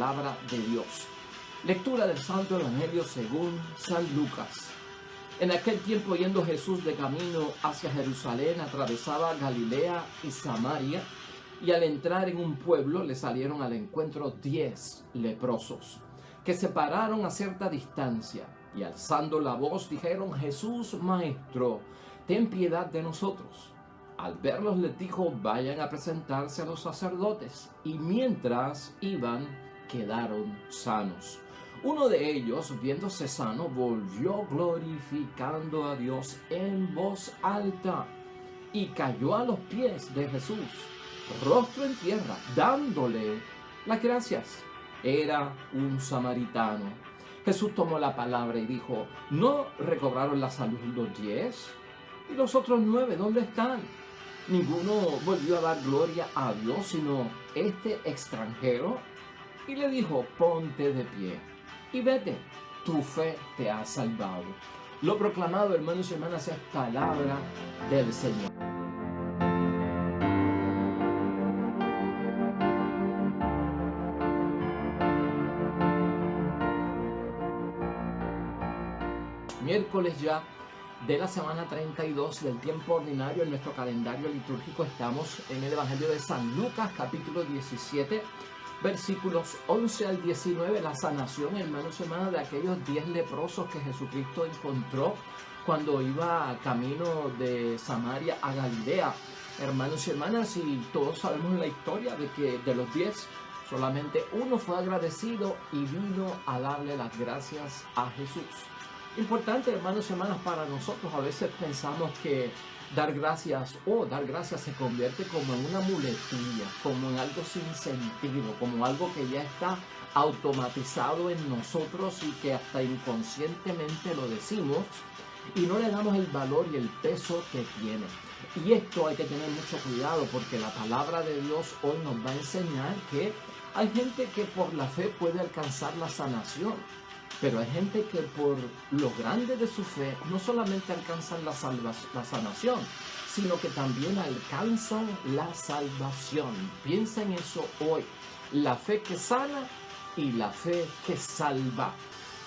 palabra de Dios. Lectura del Santo Evangelio según San Lucas. En aquel tiempo, yendo Jesús de camino hacia Jerusalén, atravesaba Galilea y Samaria, y al entrar en un pueblo le salieron al encuentro 10 leprosos, que se pararon a cierta distancia, y alzando la voz dijeron: Jesús, Maestro, ten piedad de nosotros. Al verlos les dijo: vayan a presentarse a los sacerdotes. Y mientras iban, quedaron sanos. Uno de ellos, viéndose sano, volvió glorificando a Dios en voz alta y cayó a los pies de Jesús, rostro en tierra, dándole las gracias. Era un samaritano. Jesús tomó la palabra y dijo: ¿no recobraron la salud los 10? ¿Y los otros 9 dónde están? Ninguno volvió a dar gloria a Dios, sino este extranjero. Y le dijo: ponte de pie y vete, tu fe te ha salvado. Lo proclamado, hermanos y hermanas, es palabra del Señor. Miércoles ya de la semana 32 del tiempo ordinario en nuestro calendario litúrgico. Estamos en el Evangelio de San Lucas, capítulo 17, versículos 11 al 19, la sanación, hermanos y hermanas, de aquellos 10 leprosos que Jesucristo encontró cuando iba camino de Samaria a Galilea. Hermanos y hermanas, y todos sabemos la historia de que de los 10, solamente uno fue agradecido y vino a darle las gracias a Jesús. Importante, hermanos y hermanas, para nosotros. A veces pensamos que dar gracias se convierte como en una muletilla, como en algo sin sentido, como algo que ya está automatizado en nosotros y que hasta inconscientemente lo decimos y no le damos el valor y el peso que tiene. Y esto hay que tener mucho cuidado, porque la palabra de Dios hoy nos va a enseñar que hay gente que por la fe puede alcanzar la sanación, pero hay gente que por lo grande de su fe no solamente alcanzan la sanación, sino que también alcanzan la salvación. Piensa en eso hoy. La fe que sana y la fe que salva.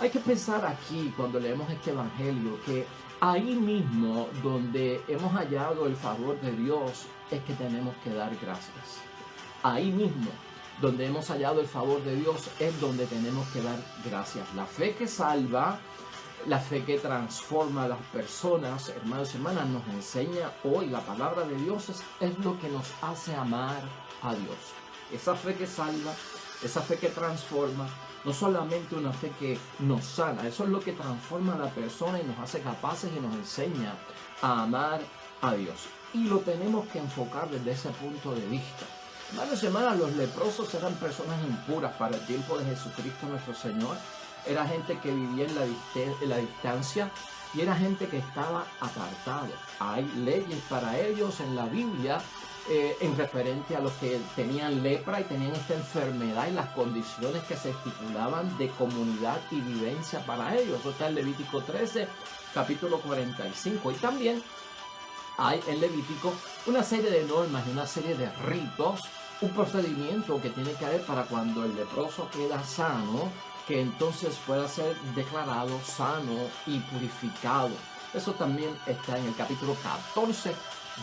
Hay que pensar aquí, cuando leemos este evangelio, que ahí mismo donde hemos hallado el favor de Dios es que tenemos que dar gracias. Ahí mismo donde hemos hallado el favor de Dios es donde tenemos que dar gracias. La fe que salva, la fe que transforma a las personas, hermanos y hermanas, nos enseña hoy la palabra de Dios, es lo que nos hace amar a Dios. Esa fe que salva, esa fe que transforma, no solamente una fe que nos sana, eso es lo que transforma a la persona y nos hace capaces y nos enseña a amar a Dios. Y lo tenemos que enfocar desde ese punto de vista. Hermanos y hermanas, los leprosos eran personas impuras para el tiempo de Jesucristo nuestro Señor. Era gente que vivía en la distancia y era gente que estaba apartado. Hay leyes para ellos en la Biblia en referente a los que tenían lepra y tenían esta enfermedad y las condiciones que se estipulaban de comunidad y vivencia para ellos. Eso está en Levítico 13, capítulo 45. Y también hay en Levítico una serie de normas y una serie de ritos, un procedimiento que tiene que haber para cuando el leproso queda sano, que entonces pueda ser declarado sano y purificado. Eso también está en el capítulo 14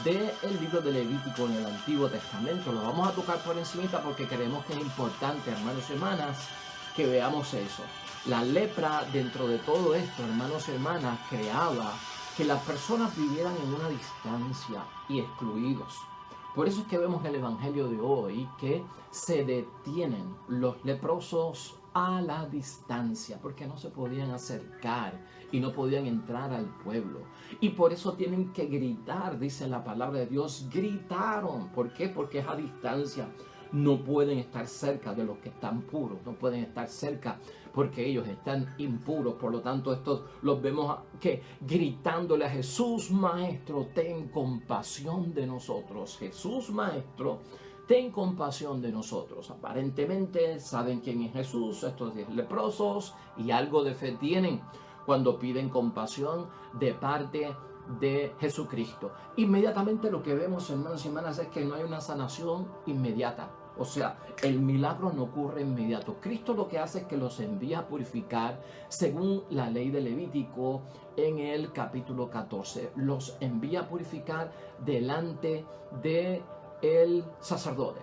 del libro de Levítico en el Antiguo Testamento. Lo vamos a tocar por encimita porque creemos que es importante, hermanos y hermanas, que veamos eso. La lepra, dentro de todo esto, hermanos y hermanas, creaba que las personas vivieran en una distancia y excluidos. Por eso es que vemos en el Evangelio de hoy que se detienen los leprosos a la distancia, porque no se podían acercar y no podían entrar al pueblo. Y por eso tienen que gritar, dice la palabra de Dios, gritaron. ¿Por qué? Porque es a distancia. No pueden estar cerca de los que están puros, no pueden estar cerca porque ellos están impuros. Por lo tanto, estos los vemos que gritándole a Jesús, Maestro, ten compasión de nosotros. Jesús, Maestro, ten compasión de nosotros. Aparentemente saben quién es Jesús, estos 10 leprosos, y algo de fe tienen cuando piden compasión de parte de Jesucristo. Inmediatamente lo que vemos, hermanos y hermanas, es que no hay una sanación inmediata. O sea, el milagro no ocurre inmediato. Cristo lo que hace es que los envía a purificar según la ley de Levítico en el capítulo 14. Los envía a purificar delante del sacerdote.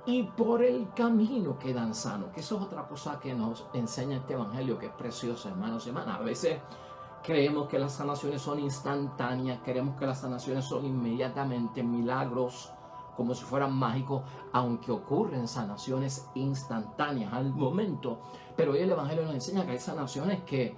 Y por el camino quedan sanos. Que eso es otra cosa que nos enseña este evangelio, que es precioso, hermanos y hermanas. A veces creemos que las sanaciones son instantáneas, creemos que las sanaciones son inmediatamente milagros, como si fueran mágicos, aunque ocurren sanaciones instantáneas al momento. Pero hoy el evangelio nos enseña que hay sanaciones que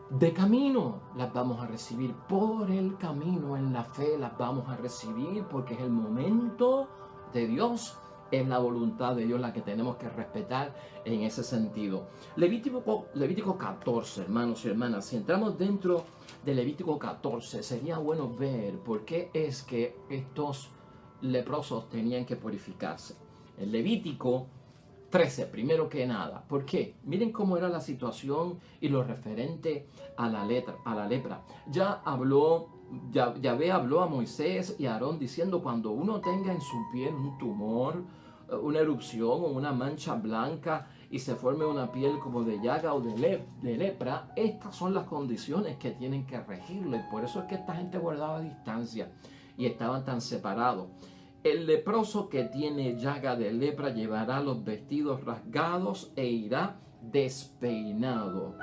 de camino las vamos a recibir, por el camino en la fe las vamos a recibir, porque es el momento de Dios, es la voluntad de Dios la que tenemos que respetar en ese sentido. Levítico 14, hermanos y hermanas, si entramos dentro de Levítico 14, sería bueno ver por qué es que estos leprosos tenían que purificarse. En Levítico 13, primero que nada. ¿Por qué? Miren cómo era la situación y lo referente a la lepra. Yahvé habló a Moisés y a Aarón diciendo: cuando uno tenga en su piel un tumor, una erupción o una mancha blanca y se forme una piel como de llaga o de lepra, estas son las condiciones que tienen que regirlo. Y por eso es que esta gente guardaba distancia y estaban tan separados. El leproso que tiene llaga de lepra llevará los vestidos rasgados e irá despeinado.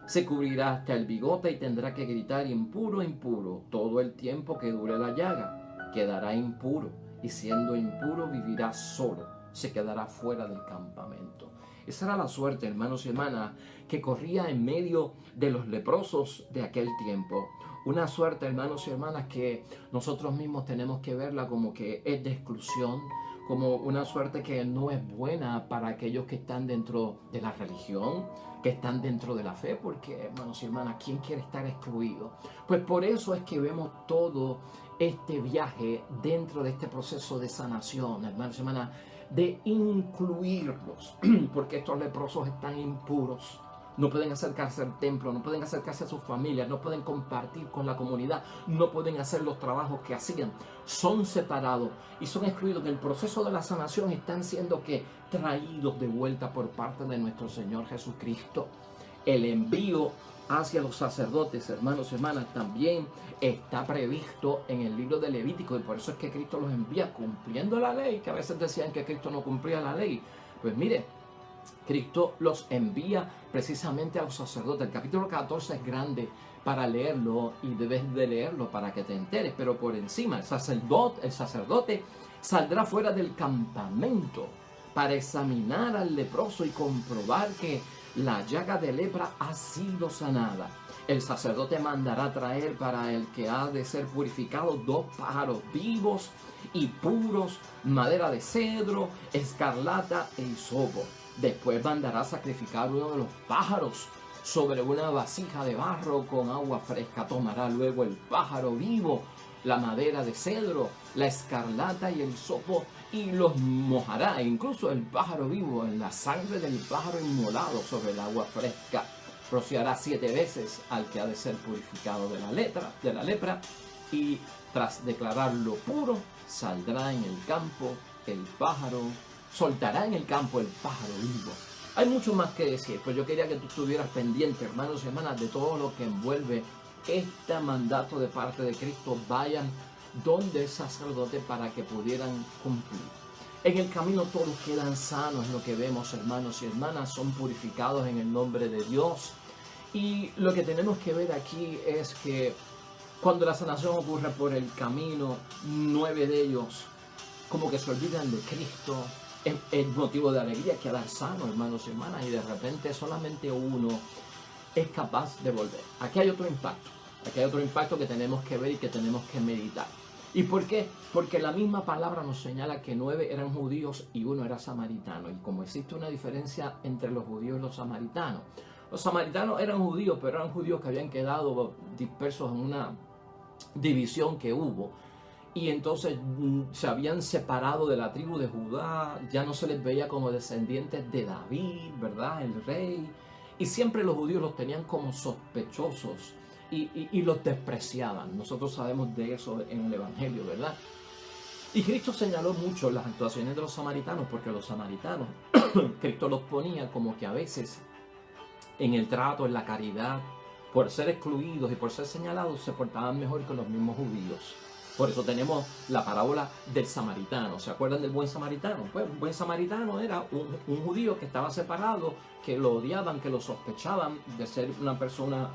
Se cubrirá hasta el bigote y tendrá que gritar: impuro, impuro, todo el tiempo que dure la llaga. Quedará impuro, y siendo impuro vivirá solo. Se quedará fuera del campamento. Esa era la suerte, hermanos y hermanas, que corría en medio de los leprosos de aquel tiempo. Una suerte, hermanos y hermanas, que nosotros mismos tenemos que verla como que es de exclusión, como una suerte que no es buena para aquellos que están dentro de la religión, que están dentro de la fe, porque, hermanos y hermanas, ¿quién quiere estar excluido? Pues por eso es que vemos todo este viaje dentro de este proceso de sanación, hermanos y hermanas, de incluirlos, porque estos leprosos están impuros. No pueden acercarse al templo, no pueden acercarse a sus familias, no pueden compartir con la comunidad, no pueden hacer los trabajos que hacían. Son separados y son excluidos. En el proceso de la sanación están siendo traídos de vuelta por parte de nuestro Señor Jesucristo. El envío hacia los sacerdotes, hermanos y hermanas, también está previsto en el libro de Levítico, y por eso es que Cristo los envía cumpliendo la ley, que a veces decían que Cristo no cumplía la ley. Pues mire, Cristo los envía precisamente a los sacerdotes. El capítulo 14 es grande para leerlo y debes de leerlo para que te enteres, pero por encima el sacerdote saldrá fuera del campamento para examinar al leproso y comprobar que la llaga de lepra ha sido sanada. El sacerdote mandará traer para el que ha de ser purificado 2 pájaros vivos y puros, madera de cedro, escarlata e hisopo. Después mandará sacrificar uno de los pájaros sobre una vasija de barro con agua fresca. Tomará luego el pájaro vivo, la madera de cedro, la escarlata y el hisopo, y los mojará, incluso el pájaro vivo, en la sangre del pájaro inmolado sobre el agua fresca. Rociará 7 veces al que ha de ser purificado de la lepra, y tras declararlo puro, saldrá en el campo el pájaro, soltará en el campo el pájaro vivo. Hay mucho más que decir, pero yo quería que tú estuvieras pendiente, hermanos y hermanas, de todo lo que envuelve este mandato de parte de Cristo. Vayan donde el sacerdote para que pudieran cumplir. En el camino todos quedan sanos, lo que vemos, hermanos y hermanas, son purificados en el nombre de Dios. Y lo que tenemos que ver aquí es que cuando la sanación ocurre por el camino, 9 de ellos como que se olvidan de Cristo. Es motivo de alegría quedar sano, hermanos y hermanas, y de repente solamente uno es capaz de volver. Aquí hay otro impacto que tenemos que ver y que tenemos que meditar. ¿Y por qué? Porque la misma palabra nos señala que 9 eran judíos y 1 era samaritano. Y como existe una diferencia entre los judíos y los samaritanos eran judíos, pero eran judíos que habían quedado dispersos en una división que hubo. Y entonces se habían separado de la tribu de Judá, ya no se les veía como descendientes de David, ¿verdad? El rey. Y siempre los judíos los tenían como sospechosos y los despreciaban. Nosotros sabemos de eso en el Evangelio, ¿verdad? Y Cristo señaló mucho las actuaciones de los samaritanos, porque los samaritanos, Cristo los ponía como que a veces en el trato, en la caridad, por ser excluidos y por ser señalados, se portaban mejor que los mismos judíos. Por eso tenemos la parábola del samaritano. ¿Se acuerdan del buen samaritano? Pues un buen samaritano era un judío que estaba separado, que lo odiaban, que lo sospechaban de ser una persona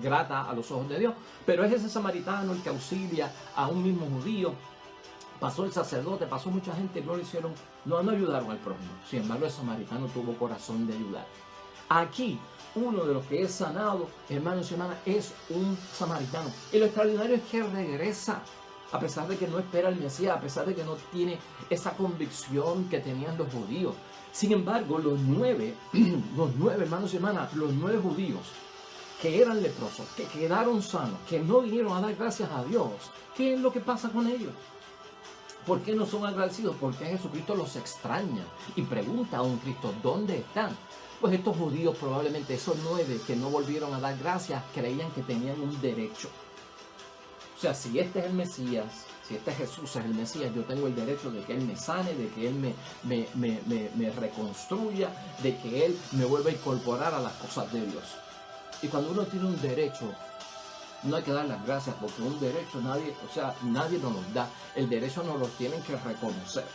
grata a los ojos de Dios. Pero es ese samaritano el que auxilia a un mismo judío. Pasó el sacerdote, pasó mucha gente, no lo hicieron, no ayudaron al prójimo. Sin embargo, el samaritano tuvo corazón de ayudar. Aquí, uno de los que es sanado, hermanos y hermanas, es un samaritano. Y lo extraordinario es que regresa, a pesar de que no espera al Mesías, a pesar de que no tiene esa convicción que tenían los judíos. Sin embargo, los nueve hermanos y hermanas, los 9 judíos que eran leprosos, que quedaron sanos, que no vinieron a dar gracias a Dios, ¿qué es lo que pasa con ellos? ¿Por qué no son agradecidos? Porque Jesucristo los extraña y pregunta a un Cristo, ¿dónde están? Pues estos judíos, probablemente esos 9 que no volvieron a dar gracias, creían que tenían un derecho. O sea, si este es el Mesías, si este Jesús es el Mesías, yo tengo el derecho de que Él me sane, de que Él me reconstruya, de que Él me vuelva a incorporar a las cosas de Dios. Y cuando uno tiene un derecho, no hay que dar las gracias, porque un derecho nadie nos los da. El derecho nos lo tienen que reconocer.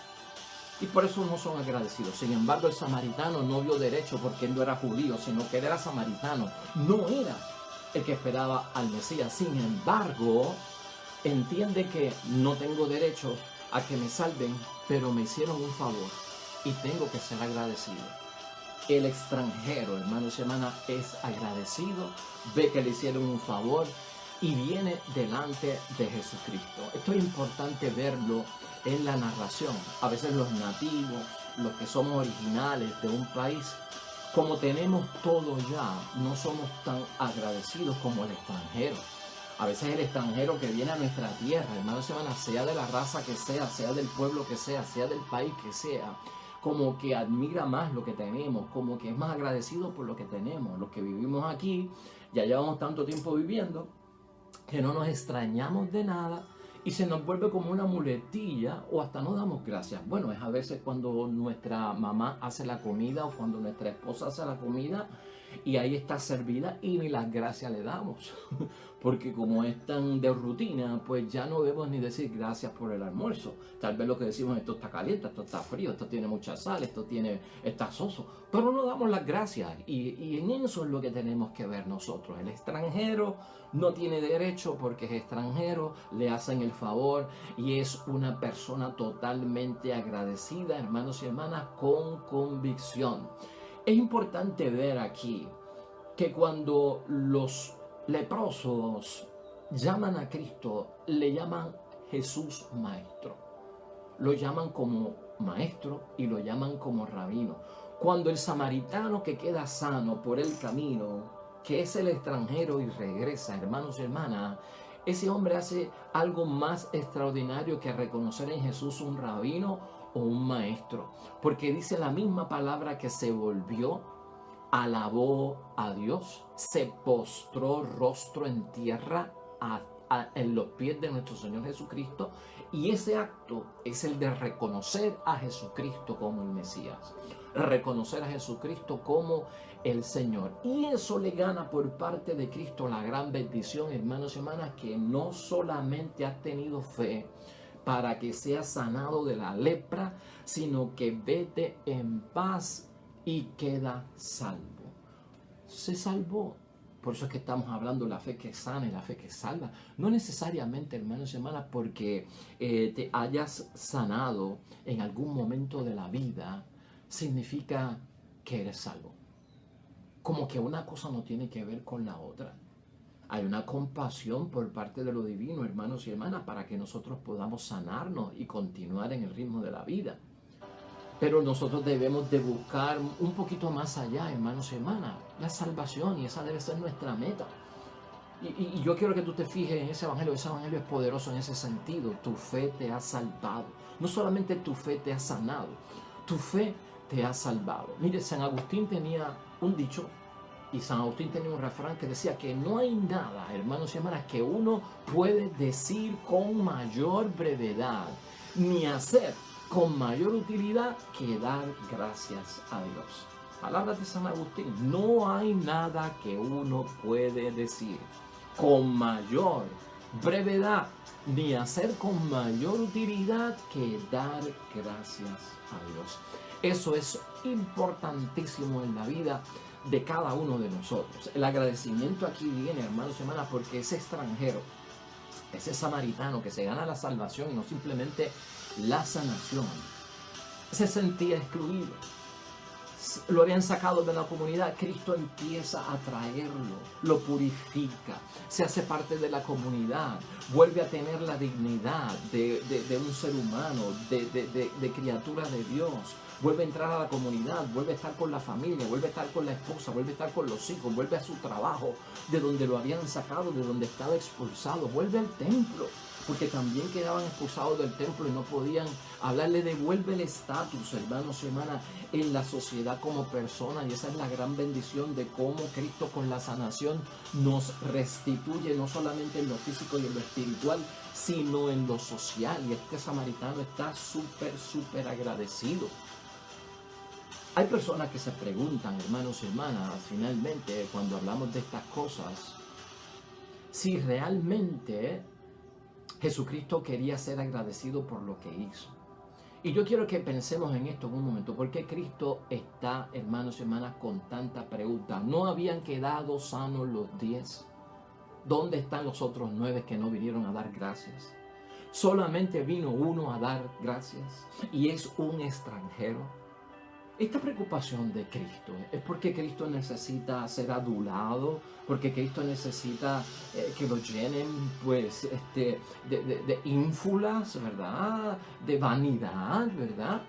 Y por eso no son agradecidos. Sin embargo, el samaritano no vio derecho porque él no era judío, sino que él era samaritano. No era el que esperaba al Mesías. Sin embargo, entiende que no tengo derecho a que me salven, pero me hicieron un favor y tengo que ser agradecido. El extranjero, hermanos y hermanas, es agradecido, ve que le hicieron un favor y viene delante de Jesucristo. Esto es importante verlo en la narración. A veces los nativos, los que somos originales de un país, como tenemos todo ya, no somos tan agradecidos como el extranjero. A veces el extranjero que viene a nuestra tierra, hermanos y hermanas, sea de la raza que sea del pueblo que sea del país que sea, como que admira más lo que tenemos, como que es más agradecido por lo que tenemos. Los que vivimos aquí, ya llevamos tanto tiempo viviendo, que no nos extrañamos de nada y se nos vuelve como una muletilla o hasta no damos gracias. Bueno, es a veces cuando nuestra mamá hace la comida o cuando nuestra esposa hace la comida y ahí está servida y ni las gracias le damos. Porque como es tan de rutina, pues ya no debemos ni decir gracias por el almuerzo. Tal vez lo que decimos, esto está caliente, esto está frío, esto tiene mucha sal, está soso. Pero no damos las gracias y en eso es lo que tenemos que ver nosotros. El extranjero no tiene derecho porque es extranjero, le hacen el favor y es una persona totalmente agradecida, hermanos y hermanas, con convicción. Es importante ver aquí que cuando los leprosos llaman a Cristo, le llaman Jesús Maestro. Lo llaman como maestro y lo llaman como rabino. Cuando el samaritano que queda sano por el camino, que es el extranjero y regresa, hermanos y hermanas, ese hombre hace algo más extraordinario que reconocer en Jesús un rabino o un maestro, porque dice la misma palabra que se volvió, alabó a Dios, se postró rostro en tierra en los pies de nuestro Señor Jesucristo, y ese acto es el de reconocer a Jesucristo como el Mesías, reconocer a Jesucristo como el Señor, y eso le gana por parte de Cristo la gran bendición, hermanos y hermanas, que no solamente has tenido fe para que seas sanado de la lepra, sino que vete en paz y queda salvo. Se salvó. Por eso es que estamos hablando de la fe que sana y la fe que salva. No necesariamente, hermanos y hermanas, porque te hayas sanado en algún momento de la vida, significa que eres salvo. Como que una cosa no tiene que ver con la otra. Hay una compasión por parte de lo divino, hermanos y hermanas, para que nosotros podamos sanarnos y continuar en el ritmo de la vida. Pero nosotros debemos de buscar un poquito más allá, hermanos y hermanas, la salvación, y esa debe ser nuestra meta. Y yo quiero que tú te fijes en ese evangelio es poderoso en ese sentido. Tu fe te ha salvado. No solamente tu fe te ha sanado, tu fe te ha salvado. Mire, San Agustín tenía un dicho, y San Agustín tenía un refrán que decía que no hay nada, hermanos y hermanas, que uno puede decir con mayor brevedad ni hacer con mayor utilidad que dar gracias a Dios. Palabras de San Agustín: no hay nada que uno puede decir con mayor brevedad ni hacer con mayor utilidad que dar gracias a Dios. Eso es importantísimo en la vida de cada uno de nosotros. El agradecimiento aquí viene, hermanos y hermanas, porque ese extranjero, ese samaritano que se gana la salvación y no simplemente la sanación, se sentía excluido. Lo habían sacado de la comunidad. Cristo empieza a traerlo, lo purifica, se hace parte de la comunidad, vuelve a tener la dignidad de un ser humano, de criatura de Dios, vuelve a entrar a la comunidad, vuelve a estar con la familia, vuelve a estar con la esposa, vuelve a estar con los hijos, vuelve a su trabajo, de donde lo habían sacado, de donde estaba expulsado, vuelve al templo, porque también quedaban expulsados del templo y no podían hablarle. Devuelve el estatus, hermanos y hermanas, en la sociedad como persona, y esa es la gran bendición de cómo Cristo con la sanación nos restituye, no solamente en lo físico y en lo espiritual, sino en lo social, y este samaritano está súper agradecido. Hay personas que se preguntan, hermanos y hermanas, finalmente, cuando hablamos de estas cosas, si realmente Jesucristo quería ser agradecido por lo que hizo. Y yo quiero que pensemos en esto en un momento. ¿Por qué Cristo está, hermanos y hermanas, con tanta pregunta? ¿No habían quedado sanos los 10? ¿Dónde están los otros 9 que no vinieron a dar gracias? Solamente vino uno a dar gracias, y es un extranjero. Esta preocupación de Cristo es porque Cristo necesita ser adulado, porque Cristo necesita que lo llenen pues de ínfulas, ¿verdad? De vanidad, ¿verdad?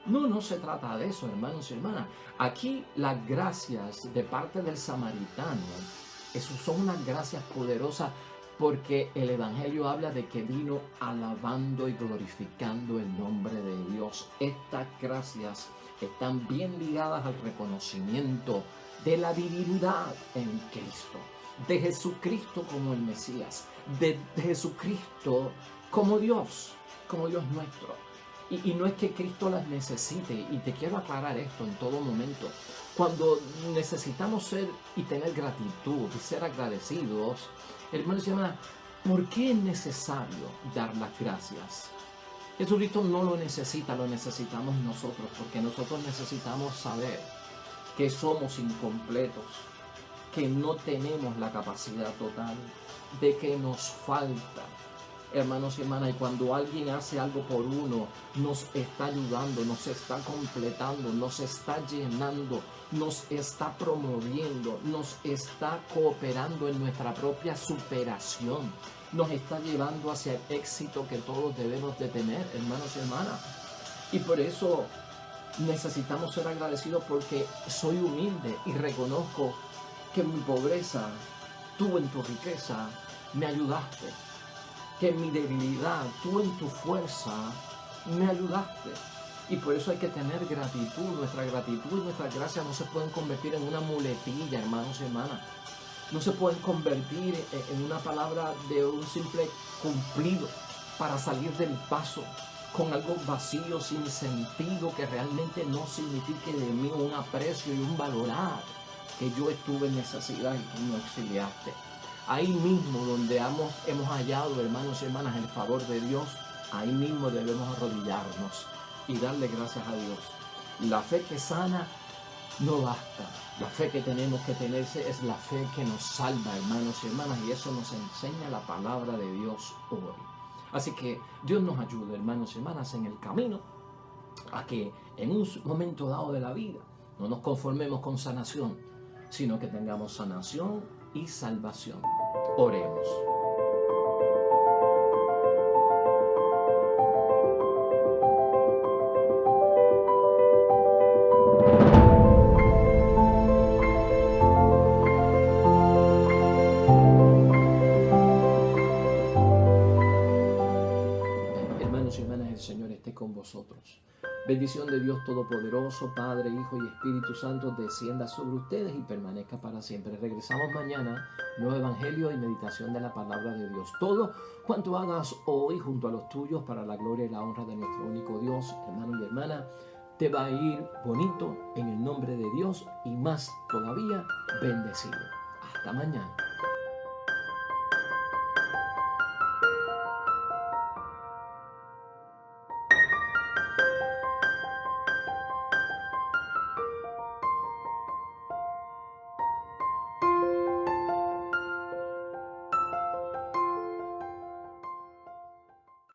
No se trata de eso, hermanos y hermanas. Aquí las gracias de parte del samaritano, eso son unas gracias poderosas, porque el Evangelio habla de que vino alabando y glorificando el nombre de Dios. Estas gracias están bien ligadas al reconocimiento de la divinidad en Cristo, de Jesucristo como el Mesías, de Jesucristo como Dios nuestro. Y no es que Cristo las necesite, y te quiero aclarar esto en todo momento. Cuando necesitamos ser y tener gratitud y ser agradecidos, hermanos y hermanas, ¿por qué es necesario dar las gracias? Jesucristo no lo necesita, lo necesitamos nosotros, porque nosotros necesitamos saber que somos incompletos, que no tenemos la capacidad total, de que nos falta. Hermanos y hermanas, y cuando alguien hace algo por uno, nos está ayudando, nos está completando, nos está llenando, nos está promoviendo, nos está cooperando en nuestra propia superación, nos está llevando hacia el éxito que todos debemos de tener, hermanos y hermanas. Y por eso necesitamos ser agradecidos, porque soy humilde y reconozco que en mi pobreza, tú en tu riqueza me ayudaste, que en mi debilidad, tú en tu fuerza me ayudaste. Y por eso hay que tener gratitud. Nuestra gratitud y nuestras gracias no se pueden convertir en una muletilla, hermanos y hermanas. No se pueden convertir en una palabra de un simple cumplido para salir del paso con algo vacío, sin sentido, que realmente no signifique de mí un aprecio y un valorar que yo estuve en necesidad y tú me auxiliaste. Ahí mismo donde hemos hallado, hermanos y hermanas, el favor de Dios, ahí mismo debemos arrodillarnos y darle gracias a Dios. La fe que sana no basta. La fe que tenemos que tener es la fe que nos salva, hermanos y hermanas, y eso nos enseña la palabra de Dios hoy. Así que Dios nos ayude, hermanos y hermanas, en el camino, a que en un momento dado de la vida no nos conformemos con sanación, sino que tengamos sanación y salvación. Oremos. Hermanos y hermanas, el Señor esté con vosotros. Bendición de Dios Todopoderoso, Padre, Hijo y Espíritu Santo, descienda sobre ustedes y permanezca para siempre. Regresamos mañana, nuevo evangelio y meditación de la palabra de Dios. Todo cuanto hagas hoy junto a los tuyos para la gloria y la honra de nuestro único Dios, hermano y hermana, te va a ir bonito en el nombre de Dios y más todavía bendecido. Hasta mañana.